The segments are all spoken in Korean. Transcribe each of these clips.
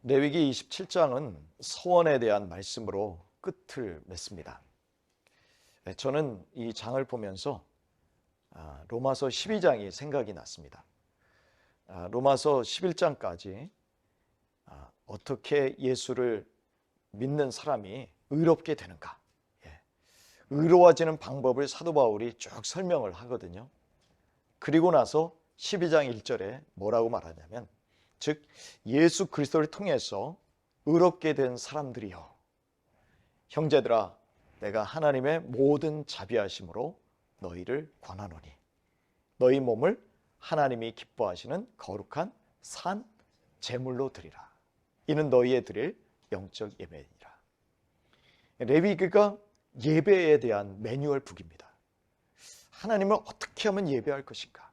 레위기 27장은 소원에 대한 말씀으로 끝을 맺습니다. 저는 이 장을 보면서 로마서 12장이 생각이 났습니다. 로마서 11장까지 어떻게 예수를 믿는 사람이 의롭게 되는가, 의로워지는 방법을 사도 바울이 쭉 설명을 하거든요. 그리고 나서 12장 1절에 뭐라고 말하냐면, 즉 예수 그리스도를 통해서 의롭게 된 사람들이여, 형제들아 내가 하나님의 모든 자비하심으로 너희를 권하노니 너희 몸을 하나님이 기뻐하시는 거룩한 산 제물로 드리라. 이는 너희의 드릴 영적 예배니라. 레위기가 예배에 대한 매뉴얼 북입니다. 하나님을 어떻게 하면 예배할 것인가,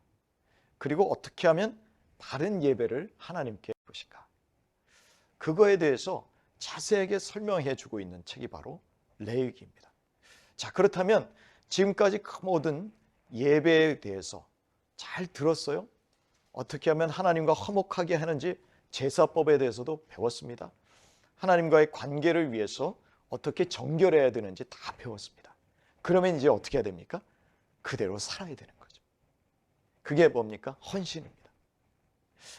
그리고 어떻게 하면 바른 예배를 하나님께 할 것인가, 그거에 대해서 자세하게 설명해 주고 있는 책이 바로 레위기입니다. 자, 그렇다면 지금까지 그 모든 예배에 대해서 잘 들었어요? 어떻게 하면 하나님과 화목하게 하는지 제사법에 대해서도 배웠습니다. 하나님과의 관계를 위해서 어떻게 정결해야 되는지 다 배웠습니다. 그러면 이제 어떻게 해야 됩니까? 그대로 살아야 되는 거죠. 그게 뭡니까? 헌신입니다.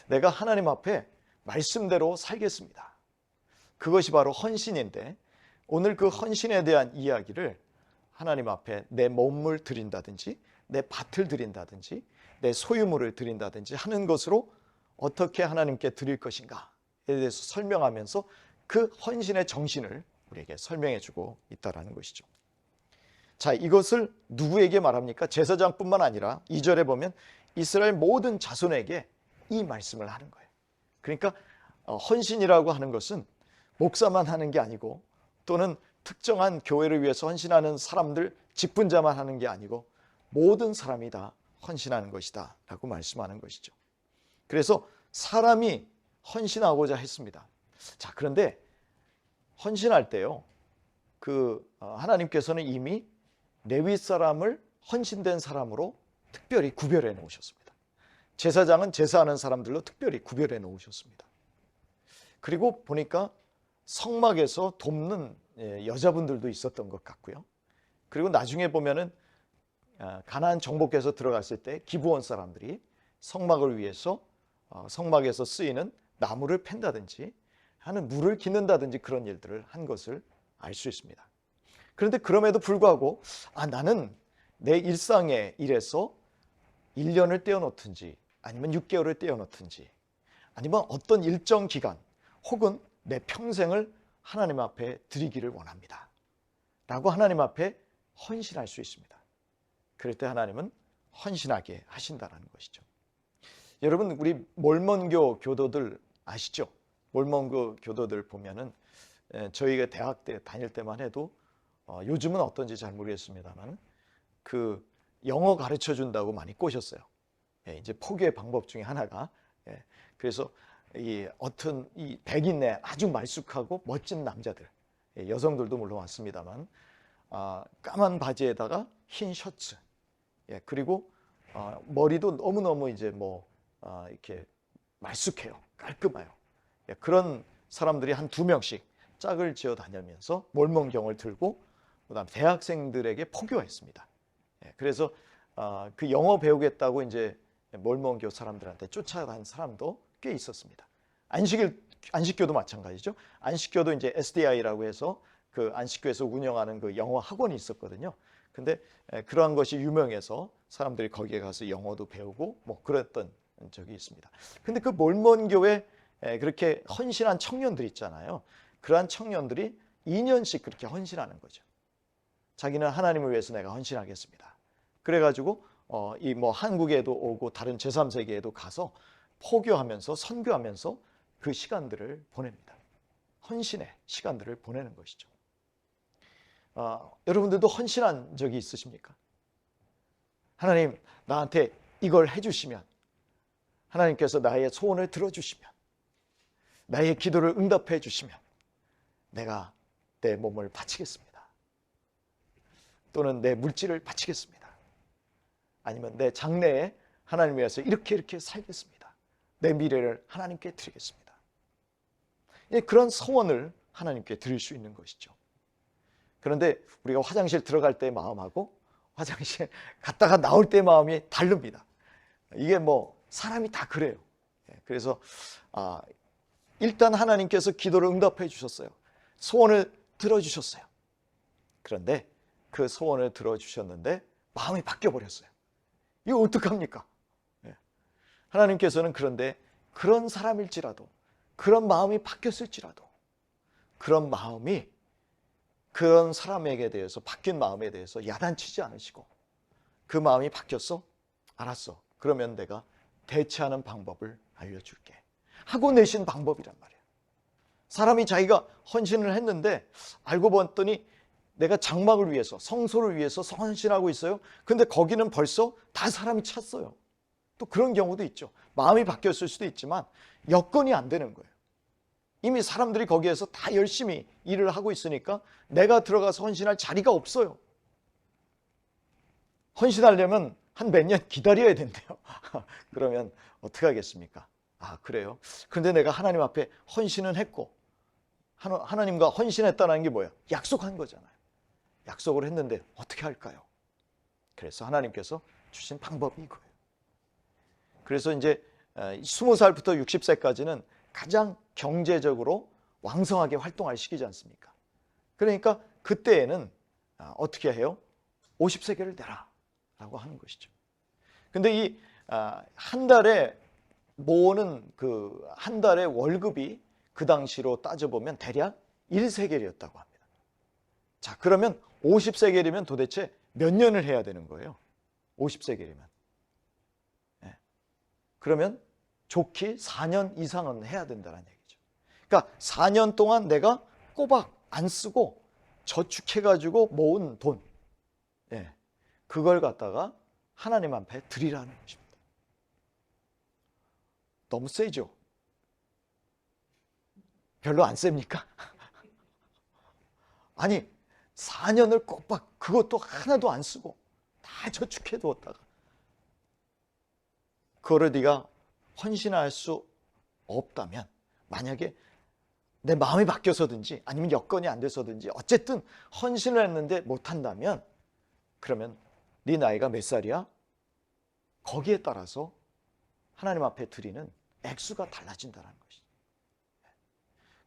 내가 하나님 앞에 말씀대로 살겠습니다. 그것이 바로 헌신인데, 오늘 그 헌신에 대한 이야기를 하나님 앞에 내 몸을 드린다든지 내 밭을 드린다든지 내 소유물을 드린다든지 하는 것으로 어떻게 하나님께 드릴 것인가에 대해서 설명하면서 그 헌신의 정신을 우리에게 설명해 주고 있다는 것이죠. 자, 이것을 누구에게 말합니까? 제사장뿐만 아니라 2절에 보면 이스라엘 모든 자손에게 이 말씀을 하는 거예요. 그러니까 헌신이라고 하는 것은 목사만 하는 게 아니고, 또는 특정한 교회를 위해서 헌신하는 사람들, 직분자만 하는 게 아니고 모든 사람이 다 헌신하는 것이다 라고 말씀하는 것이죠. 그래서 사람이 헌신하고자 했습니다. 자, 그런데 헌신할 때요, 하나님께서는 이미 레위 사람을 헌신된 사람으로 특별히 구별해 놓으셨습니다. 제사장은 제사하는 사람들로 특별히 구별해 놓으셨습니다. 그리고 보니까 성막에서 돕는 여자분들도 있었던 것 같고요. 그리고 나중에 보면은 가나안 정복해서 들어갔을 때 기브온 사람들이 성막을 위해서 성막에서 쓰이는 나무를 팬다든지 하는, 물을 기는다든지 그런 일들을 한 것을 알 수 있습니다. 그런데 그럼에도 불구하고 나는 내 일상의 일에서 1년을 떼어놓든지 아니면 6개월을 떼어놓든지 아니면 어떤 일정 기간 혹은 내 평생을 하나님 앞에 드리기를 원합니다 라고 하나님 앞에 헌신할 수 있습니다. 그럴 때 하나님은 헌신하게 하신다는 것이죠. 여러분, 우리 몰몬교 교도들 아시죠? 몰몬교 교도들 보면은 저희가 대학 때 다닐 때만 해도 요즘은 어떤지 잘 모르겠습니다만 그 영어 가르쳐 준다고 많이 꼬셨어요. 이제 포교의 방법 중에 하나가, 그래서 어떤 이 백인의 아주 말쑥하고 멋진 남자들, 여성들도 물론 왔습니다만, 까만 바지에다가 흰 셔츠, 그리고 머리도 너무너무 이제 이렇게 말쑥해요. 깔끔해요. 그런 사람들이 한 2명씩 짝을 지어 다니면서 몰몬경을 들고 그다음 대학생들에게 포교했습니다. 그래서 그 영어 배우겠다고 이제 몰몬교 사람들한테 쫓아간 사람도 꽤 있었습니다. 안식교도 마찬가지죠. 안식교도 이제 SDI라고 해서 그 안식교에서 운영하는 그 영어 학원이 있었거든요. 근데 그러한 것이 유명해서 사람들이 거기에 가서 영어도 배우고 그랬던 적이 있습니다. 근데 그 몰몬교에 그렇게 헌신한 청년들 있잖아요. 그러한 청년들이 2년씩 그렇게 헌신하는 거죠. 자기는 하나님을 위해서 내가 헌신하겠습니다. 그래가지고 한국에도 오고 다른 제3세계에도 가서 포교하면서 선교하면서 그 시간들을 보냅니다. 헌신의 시간들을 보내는 것이죠. 여러분들도 헌신한 적이 있으십니까? 하나님, 나한테 이걸 해주시면, 하나님께서 나의 소원을 들어주시면, 나의 기도를 응답해 주시면 내가 내 몸을 바치겠습니다. 또는 내 물질을 바치겠습니다. 아니면 내 장래에 하나님 위해서 이렇게 살겠습니다. 내 미래를 하나님께 드리겠습니다. 그런 소원을 하나님께 드릴 수 있는 것이죠. 그런데 우리가 화장실 들어갈 때의 마음하고 화장실 갔다가 나올 때의 마음이 다릅니다. 이게 뭐 사람이 다 그래요. 그래서 일단 하나님께서 기도를 응답해 주셨어요. 소원을 들어주셨어요. 그런데 그 소원을 들어주셨는데 마음이 바뀌어 버렸어요. 이거 어떡합니까? 하나님께서는 그런데 그런 사람일지라도, 그런 마음이 바뀌었을지라도, 그런 마음이 그런 사람에게 대해서, 바뀐 마음에 대해서 야단치지 않으시고, 그 마음이 바뀌었어? 알았어. 그러면 내가 대체하는 방법을 알려줄게 하고 내신 방법이란 말이에요. 사람이 자기가 헌신을 했는데 알고 봤더니 내가 장막을 위해서, 성소를 위해서 헌신하고 있어요. 근데 거기는 벌써 다 사람이 찼어요. 또 그런 경우도 있죠. 마음이 바뀌었을 수도 있지만 여건이 안 되는 거예요. 이미 사람들이 거기에서 다 열심히 일을 하고 있으니까 내가 들어가서 헌신할 자리가 없어요. 헌신하려면 한 몇 년 기다려야 된대요. 그러면 어떻게 하겠습니까? 그래요? 그런데 내가 하나님 앞에 헌신은 했고, 하나님과 헌신했다는 게 뭐예요? 약속한 거잖아요. 약속을 했는데 어떻게 할까요? 그래서 하나님께서 주신 방법이 이거예요. 그래서 이제 20살부터 60세까지는 가장 경제적으로 왕성하게 활동할 시기지 않습니까? 그러니까 그때에는 어떻게 해요? 50세겔을 내라 라고 하는 것이죠. 근데 이 한 달에 모으는 그 한 달의 월급이 그 당시로 따져보면 대략 1세겔이었다고 합니다. 자, 그러면 50세겔이면 도대체 몇 년을 해야 되는 거예요? 50세겔이면. 그러면 좋게 4년 이상은 해야 된다는 얘기죠. 그러니까 4년 동안 내가 꼬박 안 쓰고 저축해가지고 모은 돈, 그걸 갖다가 하나님 앞에 드리라는 것입니다. 너무 세죠? 별로 안 셉니까? 아니, 4년을 꼬박 그것도 하나도 안 쓰고 다 저축해 두었다가 그거를 네가 헌신할 수 없다면, 만약에 내 마음이 바뀌어서든지 아니면 여건이 안 돼서든지 어쨌든 헌신을 했는데 못한다면, 그러면 네 나이가 몇 살이야? 거기에 따라서 하나님 앞에 드리는 액수가 달라진다는 것이죠.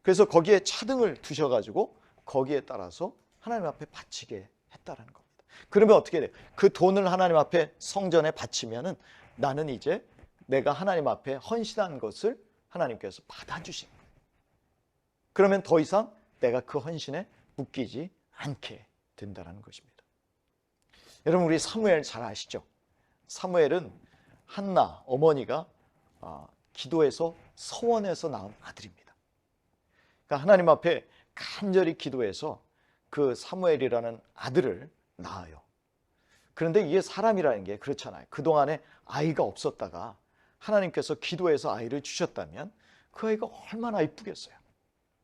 그래서 거기에 차등을 두셔가지고 거기에 따라서 하나님 앞에 바치게 했다는 겁니다. 그러면 어떻게 돼요? 그 돈을 하나님 앞에 성전에 바치면은 나는 이제 내가 하나님 앞에 헌신한 것을 하나님께서 받아주신 거예요. 그러면 더 이상 내가 그 헌신에 묶이지 않게 된다는 것입니다. 여러분, 우리 사무엘 잘 아시죠? 사무엘은 한나 어머니가 기도해서 서원해서 낳은 아들입니다. 그러니까 하나님 앞에 간절히 기도해서 그 사무엘이라는 아들을 낳아요. 그런데 이게 사람이라는 게 그렇잖아요. 그동안에 아이가 없었다가 하나님께서 기도해서 아이를 주셨다면 그 아이가 얼마나 이쁘겠어요.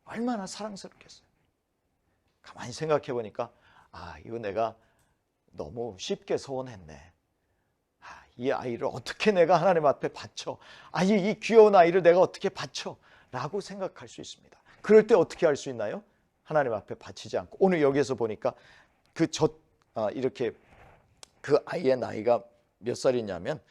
얼마나 사랑스럽겠어요. 가만히 생각해 보니까 이거 내가 너무 쉽게 소원했네. 이 아이를 어떻게 내가 하나님 앞에 바쳐? 이 귀여운 아이를 내가 어떻게 바쳐? 라고 생각할 수 있습니다. 그럴 때 어떻게 할 수 있나요? 하나님 앞에 바치지 않고, 오늘 여기에서 보니까 이렇게 그 아이의 나이가 몇 살이냐면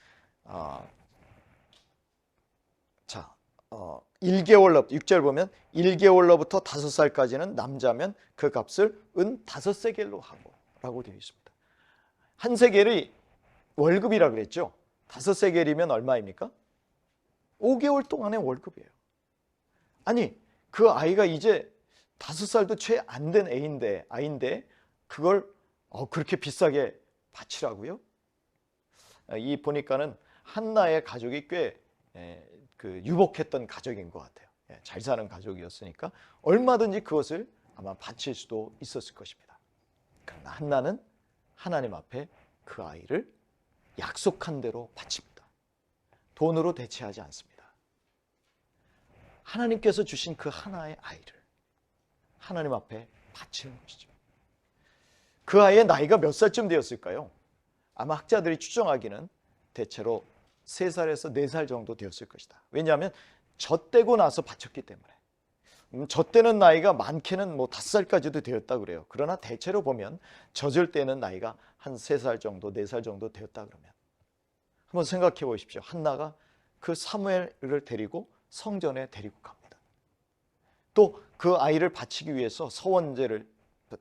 1개월로 6절 보면 1개월로부터 5살까지는 남자면 그 값을 은 5세겔로 하고 라고 되어 있습니다. 한 세겔이 월급이라 그랬죠. 5세겔이면 얼마입니까? 5개월 동안의 월급이에요. 아니, 그 아이가 이제 5살도 채 안 된 아이인데 그걸 그렇게 비싸게 바치라고요? 이 보니까는 한나의 가족이 꽤 유복했던 가족인 것 같아요. 잘 사는 가족이었으니까 얼마든지 그것을 아마 바칠 수도 있었을 것입니다. 그러나 한나는 하나님 앞에 그 아이를 약속한 대로 바칩니다. 돈으로 대체하지 않습니다. 하나님께서 주신 그 하나의 아이를 하나님 앞에 바치는 것이죠. 그 아이의 나이가 몇 살쯤 되었을까요? 아마 학자들이 추정하기는 대체로 3살에서 4살 정도 되었을 것이다. 왜냐하면 젖대고 나서 바쳤기 때문에. 저 때는 나이가 많게는 뭐 5살까지도 되었다 그래요. 그러나 대체로 보면 젖을 때는 나이가 한 3살 정도, 4살 정도 되었다 그러면 한번 생각해 보십시오. 한나가 그 사무엘을 데리고 성전에 데리고 갑니다. 또 그 아이를 바치기 위해서 서원제를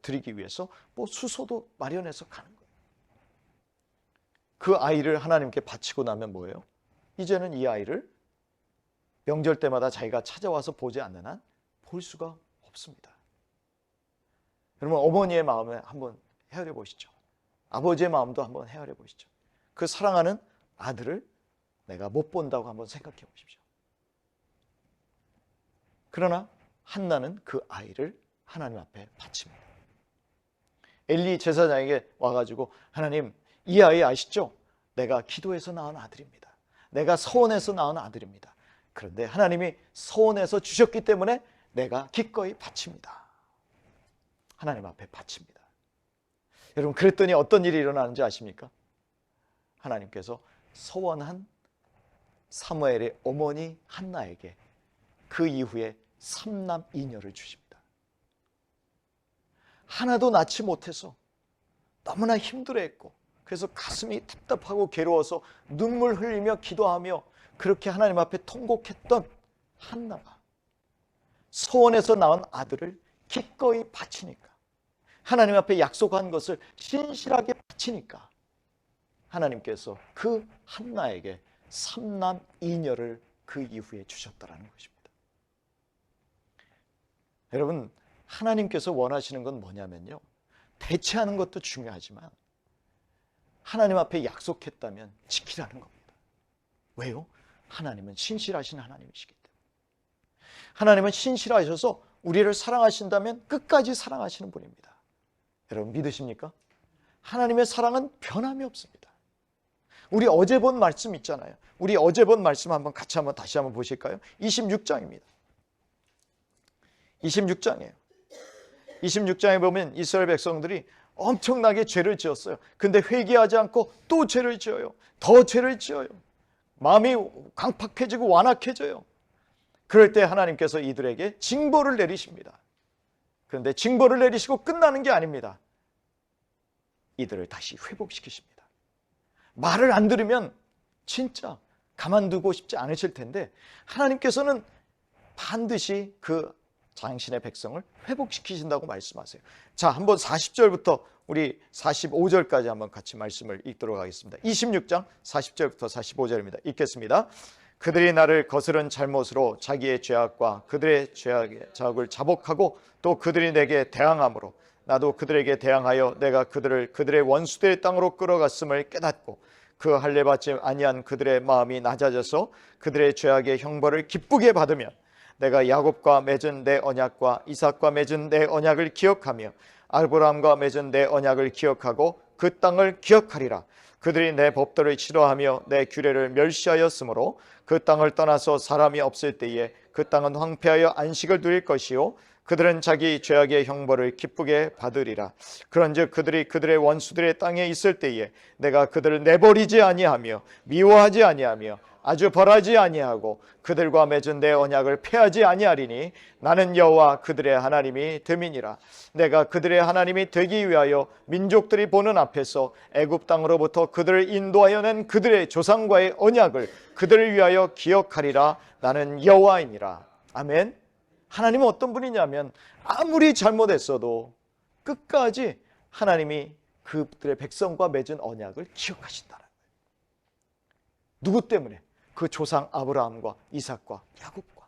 드리기 위해서 뭐 수소도 마련해서 가는 거예요. 그 아이를 하나님께 바치고 나면 뭐예요? 이제는 이 아이를 명절 때마다 자기가 찾아와서 보지 않는 한 볼 수가 없습니다. 여러분, 어머니의 마음에 한번 헤아려 보시죠. 아버지의 마음도 한번 헤아려 보시죠. 그 사랑하는 아들을 내가 못 본다고 한번 생각해 보십시오. 그러나 한나는 그 아이를 하나님 앞에 바칩니다. 엘리 제사장에게 와가지고 하나님, 이 아이 아시죠? 내가 기도해서 낳은 아들입니다. 내가 서원해서 낳은 아들입니다. 그런데 하나님이 서원해서 주셨기 때문에 내가 기꺼이 바칩니다. 하나님 앞에 바칩니다. 여러분, 그랬더니 어떤 일이 일어나는지 아십니까? 하나님께서 서원한 사무엘의 어머니 한나에게 그 이후에 3남 2녀를 주십니다. 하나도 낳지 못해서 너무나 힘들어했고, 그래서 가슴이 답답하고 괴로워서 눈물 흘리며 기도하며 그렇게 하나님 앞에 통곡했던 한나가 서원에서 낳은 아들을 기꺼이 바치니까, 하나님 앞에 약속한 것을 신실하게 바치니까 하나님께서 그 한나에게 3남 2녀를 그 이후에 주셨다는 것입니다. 여러분, 하나님께서 원하시는 건 뭐냐면요, 대체하는 것도 중요하지만 하나님 앞에 약속했다면 지키라는 겁니다. 왜요? 하나님은 신실하신 하나님이시기 때문에. 하나님은 신실하셔서 우리를 사랑하신다면 끝까지 사랑하시는 분입니다. 여러분, 믿으십니까? 하나님의 사랑은 변함이 없습니다. 우리 어제 본 말씀 있잖아요. 우리 어제 본 말씀 한번 같이 다시 한번 보실까요? 26장입니다. 26장이에요. 26장에 보면 이스라엘 백성들이 엄청나게 죄를 지었어요. 근데 회개하지 않고 또 죄를 지어요. 더 죄를 지어요. 마음이 강팍해지고 완악해져요. 그럴 때 하나님께서 이들에게 징벌을 내리십니다. 그런데 징벌을 내리시고 끝나는 게 아닙니다. 이들을 다시 회복시키십니다. 말을 안 들으면 진짜 가만두고 싶지 않으실 텐데 하나님께서는 반드시 그 당신의 백성을 회복시키신다고 말씀하세요. 자, 한번 40절부터 우리 45절까지 한번 같이 말씀을 읽도록 하겠습니다. 26장 40절부터 45절입니다. 읽겠습니다. 그들이 나를 거스른 잘못으로 자기의 죄악과 그들의 죄악의 자업을 자복하고 또 그들이 내게 대항함으로 나도 그들에게 대항하여 내가 그들을 그들의 원수들의 땅으로 끌어갔음을 깨닫고 그 할례 받지 아니한 그들의 마음이 낮아져서 그들의 죄악의 형벌을 기쁘게 받으면 내가 야곱과 맺은 내 언약과 이삭과 맺은 내 언약을 기억하며 아브라함과 맺은 내 언약을 기억하고 그 땅을 기억하리라. 그들이 내 법도를 싫어하며 내 규례를 멸시하였으므로 그 땅을 떠나서 사람이 없을 때에 그 땅은 황폐하여 안식을 누릴 것이요 그들은 자기 죄악의 형벌을 기쁘게 받으리라. 그런즉 그들이 그들의 원수들의 땅에 있을 때에 내가 그들을 내버리지 아니하며 미워하지 아니하며 아주 벌하지 아니하고 그들과 맺은 내 언약을 폐하지 아니하리니 나는 여호와 그들의 하나님이 됨이니라. 내가 그들의 하나님이 되기 위하여 민족들이 보는 앞에서 애굽 땅으로부터 그들을 인도하여 낸 그들의 조상과의 언약을 그들을 위하여 기억하리라. 나는 여호와이니라. 아멘. 하나님은 어떤 분이냐면 아무리 잘못했어도 끝까지 하나님이 그들의 백성과 맺은 언약을 기억하신다는 거예요. 누구 때문에? 그 조상 아브라함과 이삭과 야곱과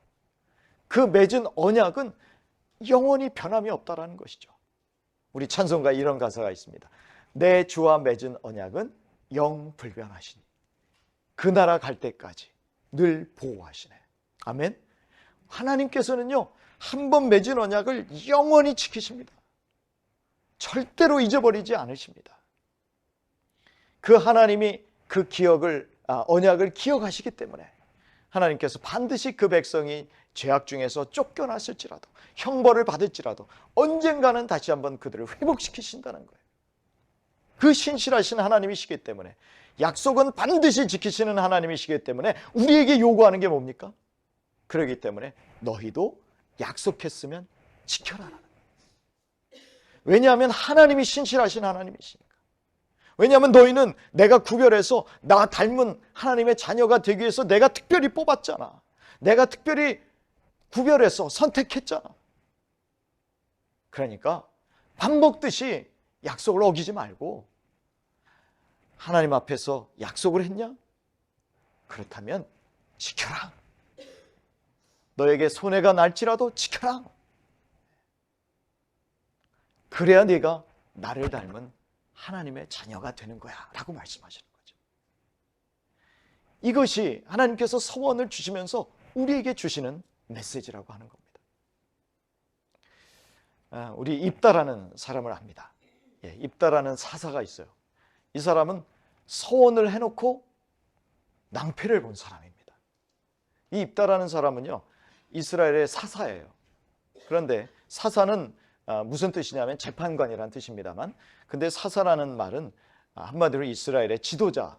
그 맺은 언약은 영원히 변함이 없다라는 것이죠. 우리 찬송가에 이런 가사가 있습니다. 내 주와 맺은 언약은 영불변하시니 그 나라 갈 때까지 늘 보호하시네. 아멘. 하나님께서는요, 한 번 맺은 언약을 영원히 지키십니다. 절대로 잊어버리지 않으십니다. 그 하나님이 그 언약을 기억하시기 때문에 하나님께서 반드시 그 백성이 죄악 중에서 쫓겨났을지라도 형벌을 받을지라도 언젠가는 다시 한번 그들을 회복시키신다는 거예요. 그 신실하신 하나님이시기 때문에, 약속은 반드시 지키시는 하나님이시기 때문에 우리에게 요구하는 게 뭡니까? 그렇기 때문에 너희도 약속했으면 지켜라. 왜냐하면 하나님이 신실하신 하나님이시니까. 왜냐하면 너희는 내가 구별해서 나 닮은 하나님의 자녀가 되기 위해서 내가 특별히 뽑았잖아. 내가 특별히 구별해서 선택했잖아. 그러니까 밥 먹듯이 약속을 어기지 말고, 하나님 앞에서 약속을 했냐? 그렇다면 지켜라. 너에게 손해가 날지라도 지켜라. 그래야 네가 나를 닮은 하나님의 자녀가 되는 거야 라고 말씀하시는 거죠. 이것이 하나님께서 서원을 주시면서 우리에게 주시는 메시지라고 하는 겁니다. 우리 입다라는 사람을 압니다. 입다라는 사사가 있어요. 이 사람은 서원을 해놓고 낭패를 본 사람입니다. 이 입다라는 사람은요, 이스라엘의 사사예요. 그런데 사사는 무슨 뜻이냐면 재판관이라는 뜻입니다만, 근데 사사라는 말은 한마디로 이스라엘의 지도자였었다라는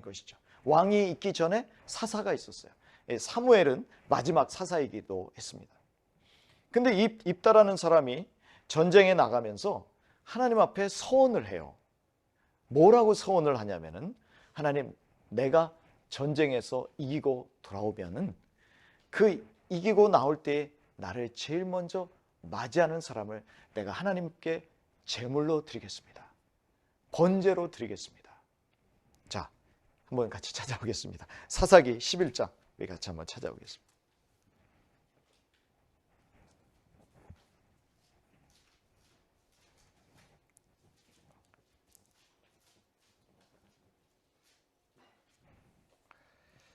것이죠. 왕이 있기 전에 사사가 있었어요. 사무엘은 마지막 사사이기도 했습니다. 근데 입다라는 사람이 전쟁에 나가면서 하나님 앞에 서원을 해요. 뭐라고 서원을 하냐면은, 하나님, 내가 전쟁에서 이기고 돌아오면은 그 이기고 나올 때 나를 제일 먼저 맞이하는 사람을 내가 하나님께 제물로 드리겠습니다. 번제로 드리겠습니다. 자, 한번 같이 찾아보겠습니다. 사사기 11장 우리 같이 한번 찾아보겠습니다.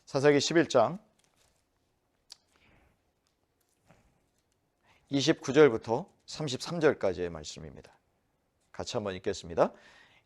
사사기 11장 29절부터 33절까지의 말씀입니다. 같이 한번 읽겠습니다.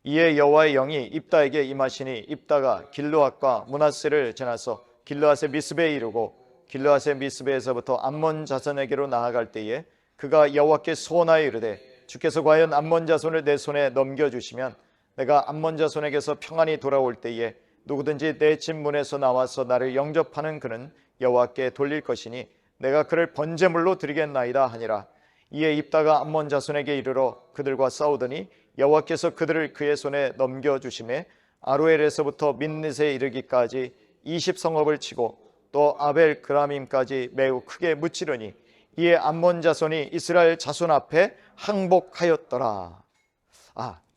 이에 여호와의 영이 입다에게 임하시니 입다가 길르앗과 므낫세를 지나서 길르앗의 미스베에 이르고 길르앗의 미스베에서부터 암몬 자손에게로 나아갈 때에 그가 여호와께 소원하여 이르되 주께서 과연 암몬 자손을 내 손에 넘겨주시면 내가 암몬 자손에게서 평안히 돌아올 때에 누구든지 내 집 문에서 나와서 나를 영접하는 그는 여호와께 돌릴 것이니 내가 그를 번제물로 드리겠나이다 하니라. 이에 입다가 암몬 자손에게 이르러 그들과 싸우더니 여호와께서 그들을 그의 손에 넘겨주심에 아로엘에서부터 민닛에 이르기까지 20성읍을 치고 또 아벨 그라밈까지 매우 크게 무찌르니 이에 암몬 자손이 이스라엘 자손 앞에 항복하였더라.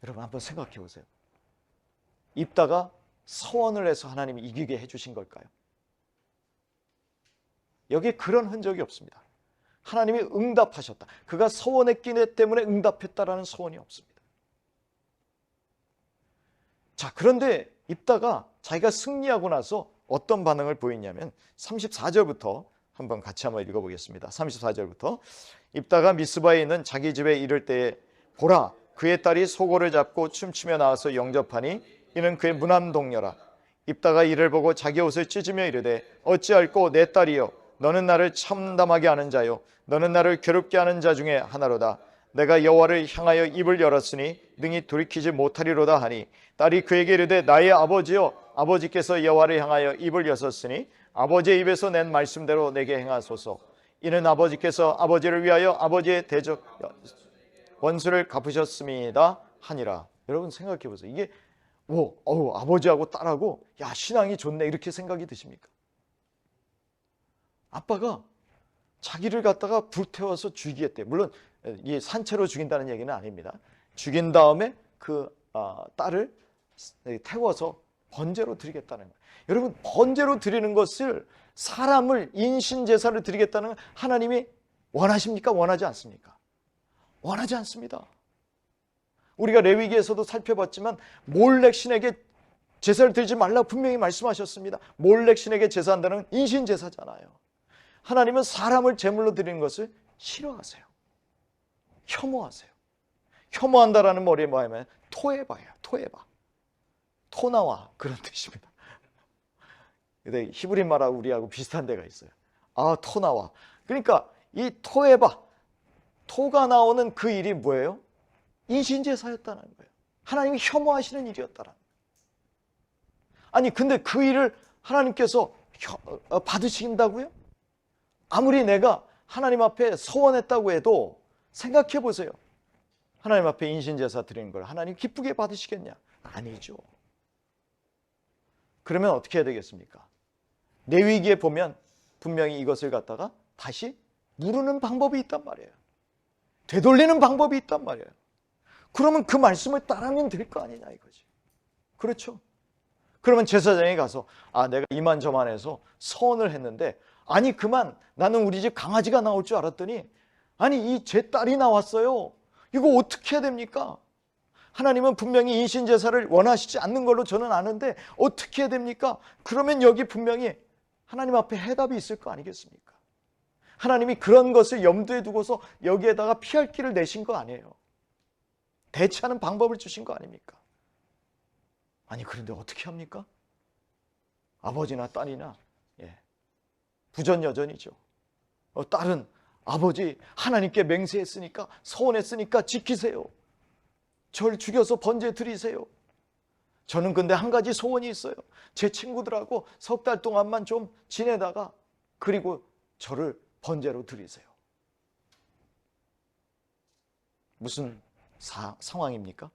여러분 한번 생각해 보세요. 입다가 서원을 해서 하나님이 이기게 해주신 걸까요? 여기에 그런 흔적이 없습니다. 하나님이 응답하셨다. 그가 서원했기 때문에 응답했다라는 서원이 없습니다. 자, 그런데 입다가 자기가 승리하고 나서 어떤 반응을 보이냐면 34절부터 한번 같이 한번 읽어보겠습니다. 34절부터 입다가 미스바에 있는 자기 집에 이를 때에 보라, 그의 딸이 소고를 잡고 춤추며 나와서 영접하니 이는 그의 무남동녀라. 입다가 이를 보고 자기 옷을 찢으며 이르되 어찌할꼬 내 딸이여, 너는 나를 참담하게 하는 자요, 너는 나를 괴롭게 하는 자 중에 하나로다. 내가 여호와를 향하여 입을 열었으니 능히 돌이키지 못하리로다 하니 딸이 그에게 이르되 나의 아버지여, 아버지께서 여호와를 향하여 입을 여셨으니 아버지의 입에서 낸 말씀대로 내게 행하소서. 이는 아버지께서 아버지를 위하여 아버지의 대적 원수를 갚으셨음이다 하니라. 여러분 생각해 보세요. 이게 아버지하고 딸하고 신앙이 좋네 이렇게 생각이 드십니까? 아빠가 자기를 갖다가 불태워서 죽이겠대. 물론 이 산채로 죽인다는 얘기는 아닙니다. 죽인 다음에 그 딸을 태워서 번제로 드리겠다는 거예요. 여러분, 번제로 드리는 것을, 사람을 인신제사를 드리겠다는 건 하나님이 원하십니까? 원하지 않습니까? 원하지 않습니다. 우리가 레위기에서도 살펴봤지만 몰렉 신에게 제사를 드리지 말라고 분명히 말씀하셨습니다. 몰렉 신에게 제사한다는 건 인신제사잖아요. 하나님은 사람을 제물로 드리는 것을 싫어하세요. 혐오하세요. 혐오한다라는 말이 뭐냐면 토에바예요. 토에바. 토나와 그런 뜻입니다. 근데 히브리 말하고 우리하고 비슷한 데가 있어요. 토나와. 그러니까 이 토에바, 토가 나오는 그 일이 뭐예요? 인신제사였다는 거예요. 하나님이 혐오하시는 일이었다는 거예요. 아니 근데 그 일을 하나님께서 받으신다고요? 아무리 내가 하나님 앞에 서원했다고 해도 생각해 보세요. 하나님 앞에 인신제사 드리는 걸 하나님 기쁘게 받으시겠냐? 아니죠. 그러면 어떻게 해야 되겠습니까? 레위기에 보면 분명히 이것을 갖다가 다시 물으는 방법이 있단 말이에요. 되돌리는 방법이 있단 말이에요. 그러면 그 말씀을 따르면 될 거 아니냐 이거지. 그렇죠? 그러면 제사장에 가서 내가 이만저만해서 서원을 했는데 아니 그만 나는 우리 집 강아지가 나올 줄 알았더니 아니 이 제 딸이 나왔어요. 이거 어떻게 해야 됩니까? 하나님은 분명히 인신제사를 원하시지 않는 걸로 저는 아는데 어떻게 해야 됩니까? 그러면 여기 분명히 하나님 앞에 해답이 있을 거 아니겠습니까? 하나님이 그런 것을 염두에 두고서 여기에다가 피할 길을 내신 거 아니에요. 대처하는 방법을 주신 거 아닙니까? 아니 그런데 어떻게 합니까? 아버지나 딸이나 부전여전이죠. 딸은 아버지 하나님께 맹세했으니까 서원했으니까 지키세요. 절 죽여서 번제 드리세요. 저는 근데 한 가지 소원이 있어요. 제 친구들하고 석 달 동안만 좀 지내다가 그리고 저를 번제로 드리세요. 무슨 상황입니까?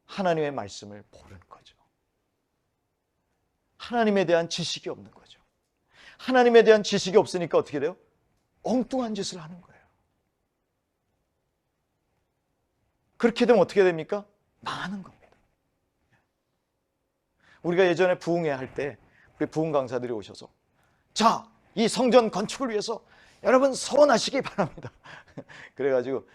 하나님의 말씀을 모르는 거죠. 하나님에 대한 지식이 없는 거죠. 하나님에 대한 지식이 없으니까 어떻게 돼요? 엉뚱한 짓을 하는 거예요. 그렇게 되면 어떻게 됩니까? 망하는 겁니다. 우리가 예전에 부흥회 할 때 우리 부흥 강사들이 오셔서 자, 이 성전 건축을 위해서 여러분 서원하시기 바랍니다. 그래가지고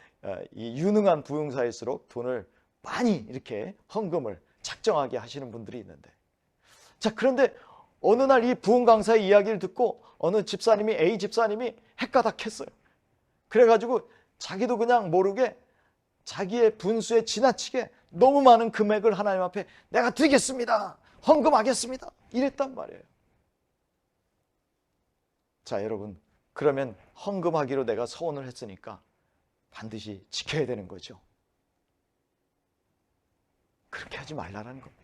이 유능한 부흥사일수록 돈을 많이 이렇게 헌금을 작정하게 하시는 분들이 있는데 자, 그런데 어느 날 이 부흥 강사의 이야기를 듣고 어느 집사님이 A 집사님이 헷가닥했어요. 그래가지고 자기도 그냥 모르게 자기의 분수에 지나치게 너무 많은 금액을 하나님 앞에 내가 드리겠습니다. 헌금하겠습니다. 이랬단 말이에요. 자, 여러분 그러면 헌금하기로 내가 서원을 했으니까 반드시 지켜야 되는 거죠. 그렇게 하지 말라는 겁니다.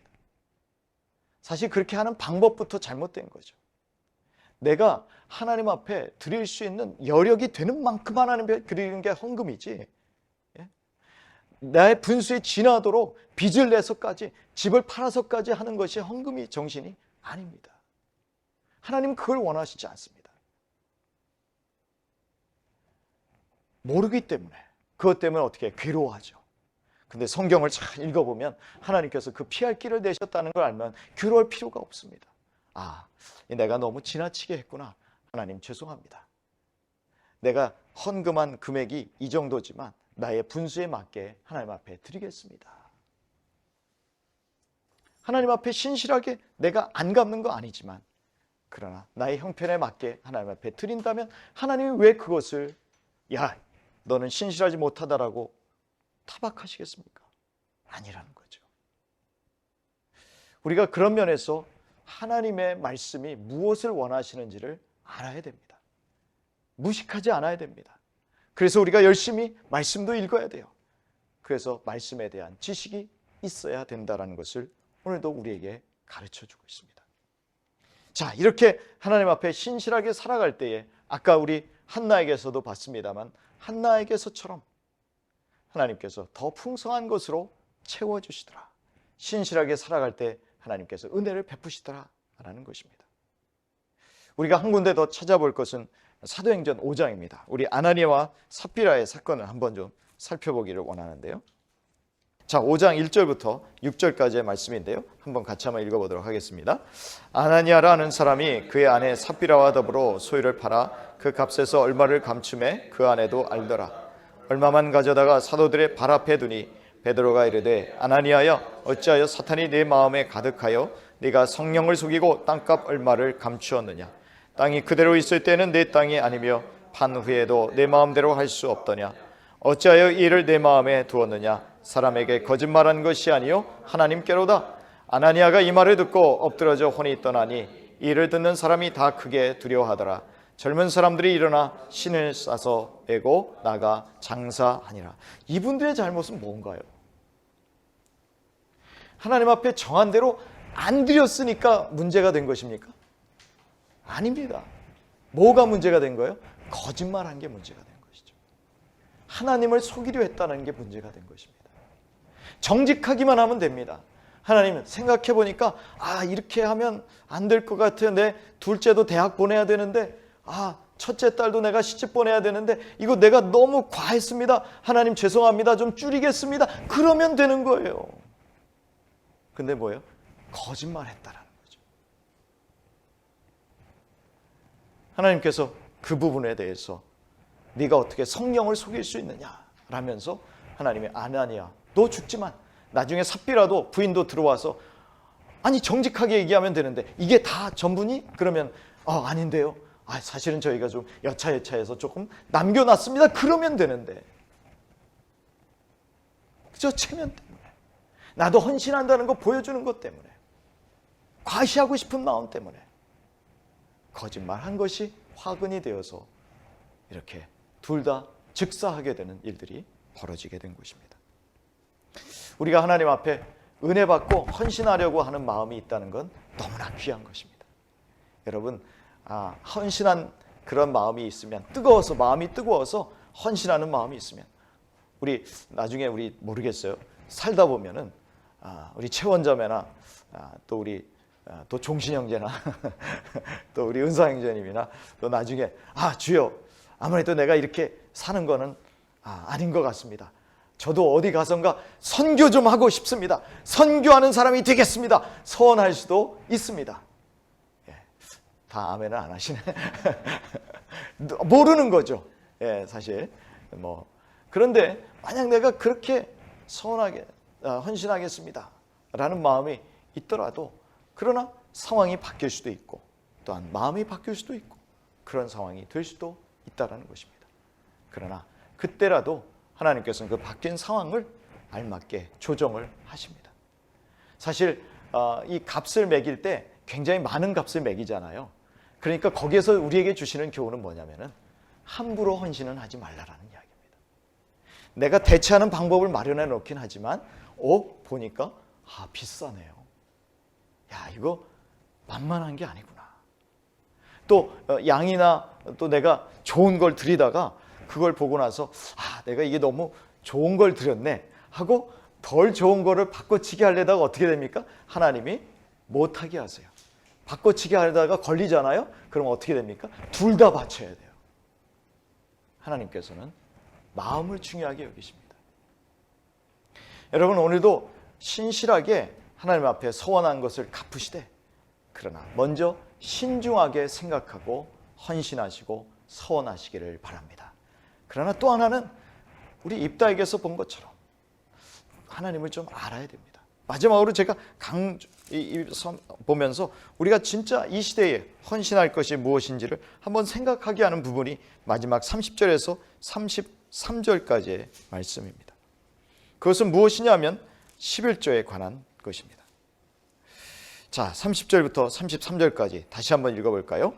사실 그렇게 하는 방법부터 잘못된 거죠. 내가 하나님 앞에 드릴 수 있는 여력이 되는 만큼 하나님 앞에 드리는 게 헌금이지 나의 분수에 지나도록 빚을 내서까지 집을 팔아서까지 하는 것이 헌금이 정신이 아닙니다. 하나님은 그걸 원하시지 않습니다. 모르기 때문에 그것 때문에 어떻게 괴로워하죠. 근데 성경을 잘 읽어보면 하나님께서 그 피할 길을 내셨다는 걸 알면 괴로울 필요가 없습니다. 내가 너무 지나치게 했구나. 하나님 죄송합니다. 내가 헌금한 금액이 이 정도지만 나의 분수에 맞게 하나님 앞에 드리겠습니다. 하나님 앞에 신실하게 내가 안 갚는 거 아니지만 그러나 나의 형편에 맞게 하나님 앞에 드린다면 하나님이 왜 그것을 너는 신실하지 못하다라고 타박하시겠습니까? 아니라는 거죠. 우리가 그런 면에서 하나님의 말씀이 무엇을 원하시는지를 알아야 됩니다. 무식하지 않아야 됩니다. 그래서 우리가 열심히 말씀도 읽어야 돼요. 그래서 말씀에 대한 지식이 있어야 된다는 것을 오늘도 우리에게 가르쳐주고 있습니다. 자, 이렇게 하나님 앞에 신실하게 살아갈 때에 아까 우리 한나에게서도 봤습니다만 한나에게서처럼 하나님께서 더 풍성한 것으로 채워주시더라. 신실하게 살아갈 때 하나님께서 은혜를 베푸시더라라는 것입니다. 우리가 한 군데 더 찾아볼 것은 사도행전 5장입니다. 우리 아나니아와 삽비라의 사건을 한번 좀 살펴보기를 원하는데요. 자, 5장 1절부터 6절까지의 말씀인데요. 한번 같이 한번 읽어보도록 하겠습니다. 아나니아라는 사람이 그의 아내 삽비라와 더불어 소유를 팔아 그 값에서 얼마를 감춤해 그 아내도 알더라. 얼마만 가져다가 사도들의 발 앞에 두니 베드로가 이르되 아나니아여 어찌하여 사탄이 네 마음에 가득하여 네가 성령을 속이고 땅값 얼마를 감추었느냐. 땅이 그대로 있을 때는 내 땅이 아니며 판 후에도 내 마음대로 할 수 없더냐. 어찌하여 이 일을 내 마음에 두었느냐. 사람에게 거짓말한 것이 아니요 하나님께로다. 아나니아가 이 말을 듣고 엎드러져 혼이 떠나니 이를 듣는 사람이 다 크게 두려워하더라. 젊은 사람들이 일어나 신을 싸서 빼고 나가 장사하니라. 이분들의 잘못은 뭔가요? 하나님 앞에 정한 대로 안 드렸으니까 문제가 된 것입니까? 아닙니다. 뭐가 문제가 된 거예요? 거짓말한 게 문제가 된 것이죠. 하나님을 속이려 했다는 게 문제가 된 것입니다. 정직하기만 하면 됩니다. 하나님은 생각해 보니까 이렇게 하면 안 될 것 같아요. 내 둘째도 대학 보내야 되는데 첫째 딸도 내가 시집 보내야 되는데 이거 내가 너무 과했습니다. 하나님 죄송합니다. 좀 줄이겠습니다. 그러면 되는 거예요. 근데 뭐예요? 거짓말했다라는 거죠. 하나님께서 그 부분에 대해서 네가 어떻게 성령을 속일 수 있느냐 라면서 하나님이 아나니야 너 죽지만 나중에 삽비라도 부인도 들어와서 정직하게 얘기하면 되는데 이게 다 전부니? 그러면 아닌데요. 사실은 저희가 좀 여차여차해서 조금 남겨놨습니다. 그러면 되는데 그저 체면 때문에 나도 헌신한다는 거 보여주는 것 때문에 과시하고 싶은 마음 때문에 거짓말한 것이 화근이 되어서 이렇게 둘 다 즉사하게 되는 일들이 벌어지게 된 것입니다. 우리가 하나님 앞에 은혜 받고 헌신하려고 하는 마음이 있다는 건 너무나 귀한 것입니다. 여러분 헌신한 그런 마음이 있으면 마음이 뜨거워서 헌신하는 마음이 있으면 우리 나중에 우리 모르겠어요. 살다 보면은 우리 최원자매나 또 우리 또 종신 형제나 또 우리 은사 형제님이나 또 나중에 주여 아무래도 내가 이렇게 사는 거는 아닌 것 같습니다. 저도 어디 가선가 선교 좀 하고 싶습니다. 선교하는 사람이 되겠습니다. 소원할 수도 있습니다. 다 아멘을 안 하시네. 모르는 거죠. 사실 그런데 만약 내가 그렇게 소원하게 헌신하겠습니다 라는 마음이 있더라도 그러나 상황이 바뀔 수도 있고 또한 마음이 바뀔 수도 있고 그런 상황이 될 수도 있다는 것입니다. 그러나 그때라도 하나님께서는 그 바뀐 상황을 알맞게 조정을 하십니다. 사실 이 값을 매길 때 굉장히 많은 값을 매기잖아요. 그러니까 거기에서 우리에게 주시는 교훈은 뭐냐면은 함부로 헌신은 하지 말라라는 이야기입니다. 내가 대체하는 방법을 마련해 놓긴 하지만 보니까 비싸네요. 이거 만만한 게 아니구나. 또 양이나 또 내가 좋은 걸 드리다가 그걸 보고 나서 내가 이게 너무 좋은 걸 드렸네 하고 덜 좋은 거를 바꿔치기 하려다가 어떻게 됩니까? 하나님이 못하게 하세요. 바꿔치기 하려다가 걸리잖아요. 그럼 어떻게 됩니까? 둘 다 바쳐야 돼요. 하나님께서는 마음을 중요하게 여기십니다. 여러분 오늘도 신실하게 하나님 앞에 서원한 것을 갚으시되 그러나 먼저 신중하게 생각하고 헌신하시고 서원하시기를 바랍니다. 그러나 또 하나는 우리 입다에게서 본 것처럼 하나님을 좀 알아야 됩니다. 마지막으로 제가 보면서 우리가 진짜 이 시대에 헌신할 것이 무엇인지를 한번 생각하게 하는 부분이 마지막 30절에서 33절까지의 말씀입니다. 그것은 무엇이냐면 11조에 관한 것입니다. 자, 30절부터 33절까지 다시 한번 읽어볼까요?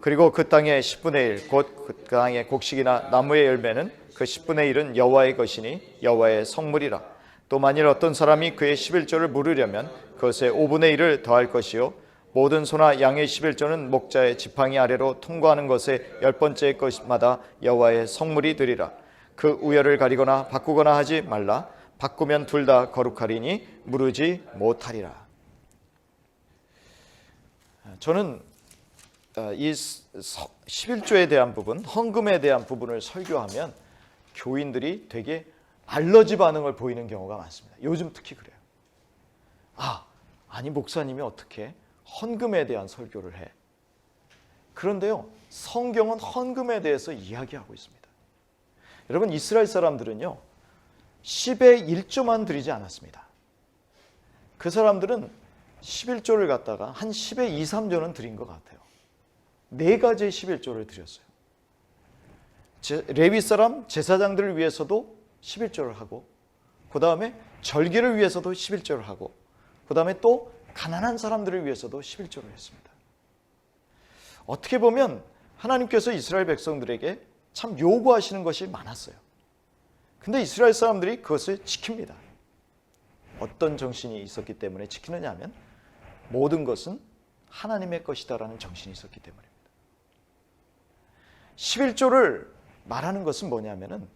그리고 그 땅의 10분의 1 곧 그 땅의 곡식이나 나무의 열매는 그 10분의 1은 여호와의 것이니 여호와의 성물이라. 또 만일 어떤 사람이 그의 11조를 물으려면 그것의 5분의 1을 더할 것이요 모든 소나 양의 11조는 목자의 지팡이 아래로 통과하는 것의 10번째 것마다 여호와의 성물이 되리라. 그 우열을 가리거나 바꾸거나 하지 말라. 바꾸면 둘 다 거룩하리니 무르지 못하리라. 저는 이 11조에 대한 부분, 헌금에 대한 부분을 설교하면 교인들이 되게 알러지 반응을 보이는 경우가 많습니다. 요즘 특히 그래요. 아니 목사님이 어떻게 헌금에 대한 설교를 해? 그런데요, 성경은 헌금에 대해서 이야기하고 있습니다. 여러분, 이스라엘 사람들은요 10의 1조만 드리지 않았습니다. 그 사람들은 11조를 갖다가 한 10의 2, 3조는 드린 것 같아요. 4가지의 11조를 드렸어요. 레위 사람 제사장들을 위해서도 11조를 하고, 그 다음에 절기를 위해서도 11조를 하고, 그 다음에 또 가난한 사람들을 위해서도 11조를 했습니다. 어떻게 보면 하나님께서 이스라엘 백성들에게 참 요구하시는 것이 많았어요. 근데 이스라엘 사람들이 그것을 지킵니다. 어떤 정신이 있었기 때문에 지키느냐 하면 모든 것은 하나님의 것이다라는 정신이 있었기 때문입니다. 11조를 말하는 것은 뭐냐면은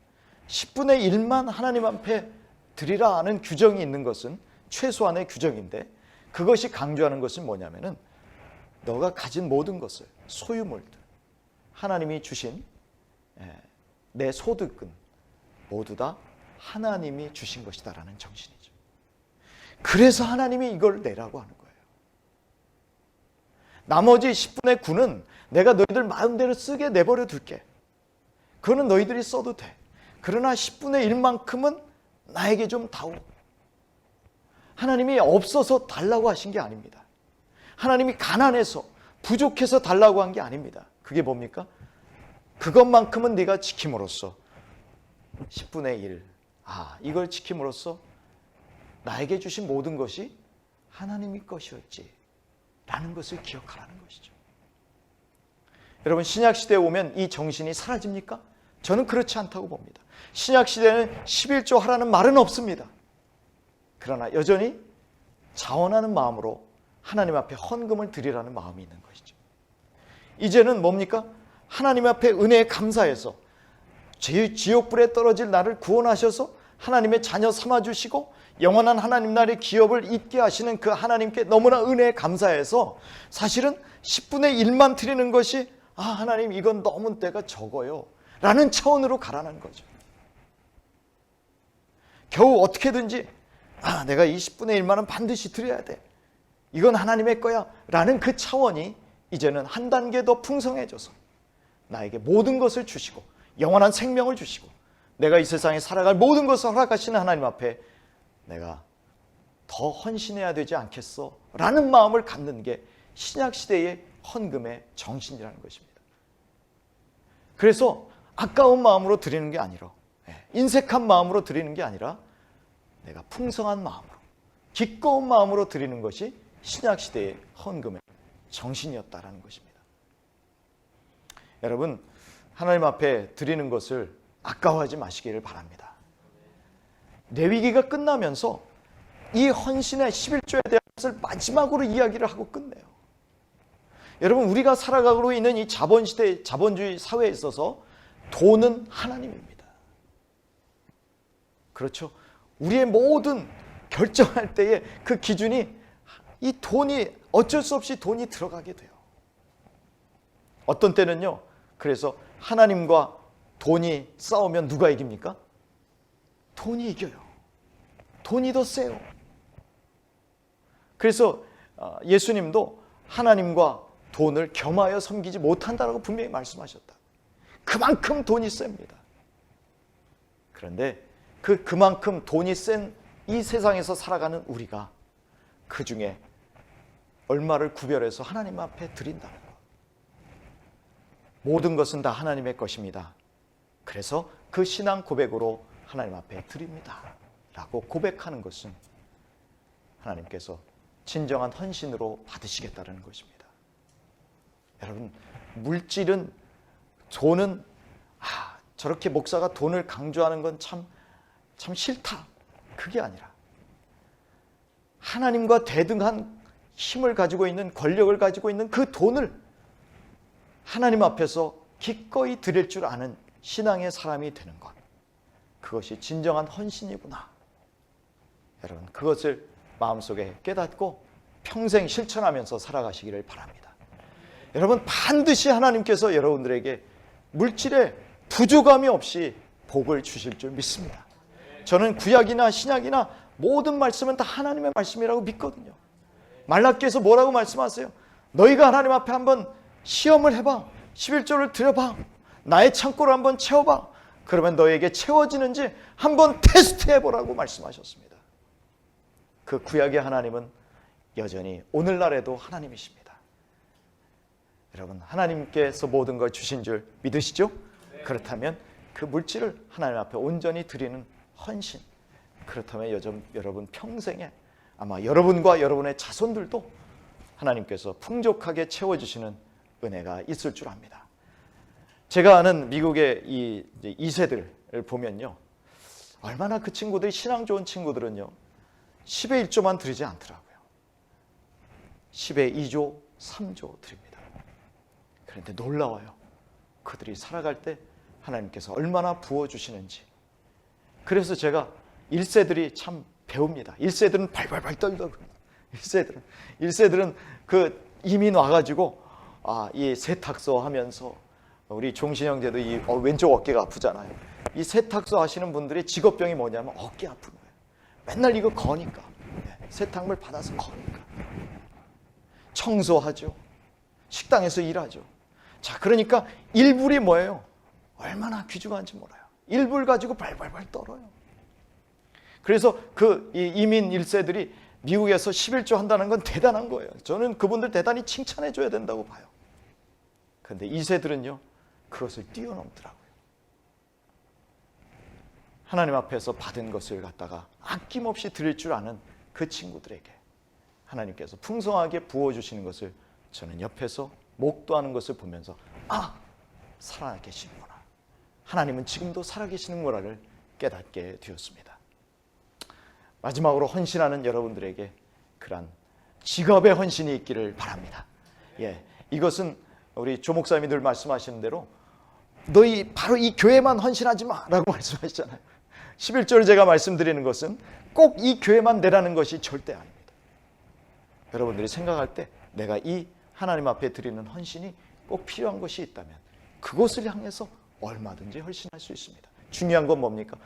10분의 1만 하나님 앞에 드리라 하는 규정이 있는 것은 최소한의 규정인데, 그것이 강조하는 것은 뭐냐면은 너가 가진 모든 것을, 소유물들, 하나님이 주신 내 소득은 모두 다 하나님이 주신 것이다라는 정신이죠. 그래서 하나님이 이걸 내라고 하는 거예요. 나머지 10분의 9는 내가 너희들 마음대로 쓰게 내버려 둘게. 그거는 너희들이 써도 돼. 그러나 10분의 1만큼은 나에게 좀 다오. 하나님이 없어서 달라고 하신 게 아닙니다. 하나님이 가난해서, 부족해서 달라고 한 게 아닙니다. 그게 뭡니까? 그것만큼은 네가 지킴으로써 10분의 1, 이걸 지킴으로써 나에게 주신 모든 것이 하나님의 것이었지 라는 것을 기억하라는 것이죠. 여러분, 신약시대에 오면 이 정신이 사라집니까? 저는 그렇지 않다고 봅니다. 신약시대에는 11조 하라는 말은 없습니다. 그러나 여전히 자원하는 마음으로 하나님 앞에 헌금을 드리라는 마음이 있는 것이죠. 이제는 뭡니까? 하나님 앞에 은혜에 감사해서 지옥불에 떨어질 나를 구원하셔서 하나님의 자녀 삼아주시고 영원한 하나님 나라의 기업을 잇게 하시는 그 하나님께 너무나 은혜에 감사해서 사실은 10분의 1만 드리는 것이 하나님 이건 너무 때가 적어요 라는 차원으로 가라는 거죠. 겨우 어떻게든지 내가 이 10분의 1만은 반드시 드려야 돼, 이건 하나님의 거야 라는 그 차원이 이제는 한 단계 더 풍성해져서 나에게 모든 것을 주시고 영원한 생명을 주시고 내가 이 세상에 살아갈 모든 것을 허락하시는 하나님 앞에 내가 더 헌신해야 되지 않겠어 라는 마음을 갖는 게 신약시대의 헌금의 정신이라는 것입니다. 그래서 아까운 마음으로 드리는 게 아니라, 인색한 마음으로 드리는 게 아니라 내가 풍성한 마음으로, 기꺼운 마음으로 드리는 것이 신약시대의 헌금의 정신이었다라는 것입니다. 여러분, 하나님 앞에 드리는 것을 아까워하지 마시기를 바랍니다. 레위기가 끝나면서 이 헌신의 11조에 대한 것을 마지막으로 이야기를 하고 끝내요. 여러분, 우리가 살아가고 있는 이 자본시대, 자본주의 사회에 있어서 돈은 하나님입니다. 그렇죠? 우리의 모든 결정할 때에 그 기준이 이 돈이, 어쩔 수 없이 돈이 들어가게 돼요. 어떤 때는요, 그래서 하나님과 돈이 싸우면 누가 이깁니까? 돈이 이겨요. 돈이 더 세요. 그래서 예수님도 하나님과 돈을 겸하여 섬기지 못한다라고 분명히 말씀하셨다. 그만큼 돈이 셉니다. 그런데 그만큼 돈이 센 이 세상에서 살아가는 우리가 그 중에 얼마를 구별해서 하나님 앞에 드린다는 것. 모든 것은 다 하나님의 것입니다. 그래서 그 신앙 고백으로 하나님 앞에 드립니다 라고 고백하는 것은 하나님께서 진정한 헌신으로 받으시겠다는 것입니다. 여러분, 물질은, 돈은 저렇게 목사가 돈을 강조하는 건 참 싫다, 그게 아니라 하나님과 대등한 힘을 가지고 있는, 권력을 가지고 있는 그 돈을 하나님 앞에서 기꺼이 드릴 줄 아는 신앙의 사람이 되는 것, 그것이 진정한 헌신이구나. 여러분, 그것을 마음속에 깨닫고 평생 실천하면서 살아가시기를 바랍니다. 여러분, 반드시 하나님께서 여러분들에게 물질에 부족함이 없이 복을 주실 줄 믿습니다. 저는 구약이나 신약이나 모든 말씀은 다 하나님의 말씀이라고 믿거든요. 말라기에서 뭐라고 말씀하세요? 너희가 하나님 앞에 한번 시험을 해봐, 11조를 드려봐, 나의 창고를 한번 채워봐, 그러면 너에게 채워지는지 한번 테스트해보라고 말씀하셨습니다. 그 구약의 하나님은 여전히 오늘날에도 하나님이십니다. 여러분, 하나님께서 모든 걸 주신 줄 믿으시죠? 그렇다면 그 물질을 하나님 앞에 온전히 드리는 헌신, 그렇다면 여러분 평생에 아마 여러분과 여러분의 자손들도 하나님께서 풍족하게 채워주시는 은혜가 있을 줄 압니다. 제가 아는 미국의 이 2세들을 보면요, 얼마나 그 친구들이, 신앙 좋은 친구들은요 10의 1조만 드리지 않더라고요. 10의 2조, 3조 드립니다. 그런데 놀라워요. 그들이 살아갈 때 하나님께서 얼마나 부어주시는지. 그래서 제가 1세들이 참 배웁니다. 1세들은 발발발 떨더라고요. 1세들은 그 이민 와가지고 이 세탁소 하면서, 우리 종신 형제도 이 왼쪽 어깨가 아프잖아요. 이 세탁소 하시는 분들의 직업병이 뭐냐면 어깨 아픈 거예요. 맨날 이거 거니까, 세탁물 받아서 거니까. 청소하죠. 식당에서 일하죠. 자, 그러니까 1불이 뭐예요? 얼마나 귀중한지 몰라요. 1불 가지고 발발발 떨어요. 그래서 그 이민 1세들이 미국에서 11조 한다는 건 대단한 거예요. 저는 그분들 대단히 칭찬해 줘야 된다고 봐요. 그런데 2세들은요, 그것을 뛰어넘더라고요. 하나님 앞에서 받은 것을 갖다가 아낌없이 드릴 줄 아는 그 친구들에게 하나님께서 풍성하게 부어주시는 것을 저는 옆에서 목도하는 것을 보면서 살아계시는구나, 하나님은 지금도 살아계시는구나를 깨닫게 되었습니다. 마지막으로 헌신하는 여러분들에게 그런 직업의 헌신이 있기를 바랍니다. 이것은 우리 조 목사님이 늘 말씀하시는 대로 너희 바로 이 교회만 헌신하지 마라고 말씀하시잖아요. 11조를 제가 말씀드리는 것은 꼭 이 교회만 내라는 것이 절대 아닙니다. 여러분들이 생각할 때 내가 이 하나님 앞에 드리는 헌신이 꼭 필요한 것이 있다면 그것을 향해서 얼마든지 헌신할 수 있습니다. 중요한 건 뭡니까?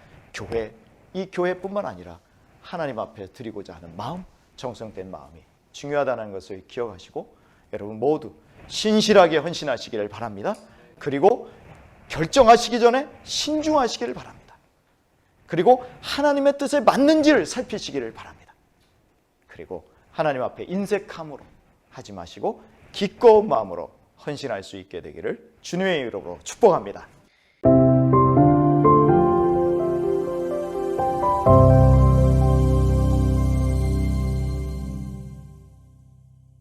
이 교회뿐만 아니라 하나님 앞에 드리고자 하는 마음, 정성된 마음이 중요하다는 것을 기억하시고 여러분 모두 신실하게 헌신하시기를 바랍니다. 그리고 결정하시기 전에 신중하시기를 바랍니다. 그리고 하나님의 뜻에 맞는지를 살피시기를 바랍니다. 그리고 하나님 앞에 인색함으로 하지 마시고 기꺼운 마음으로 헌신할 수 있게 되기를 주님의 이름으로 축복합니다.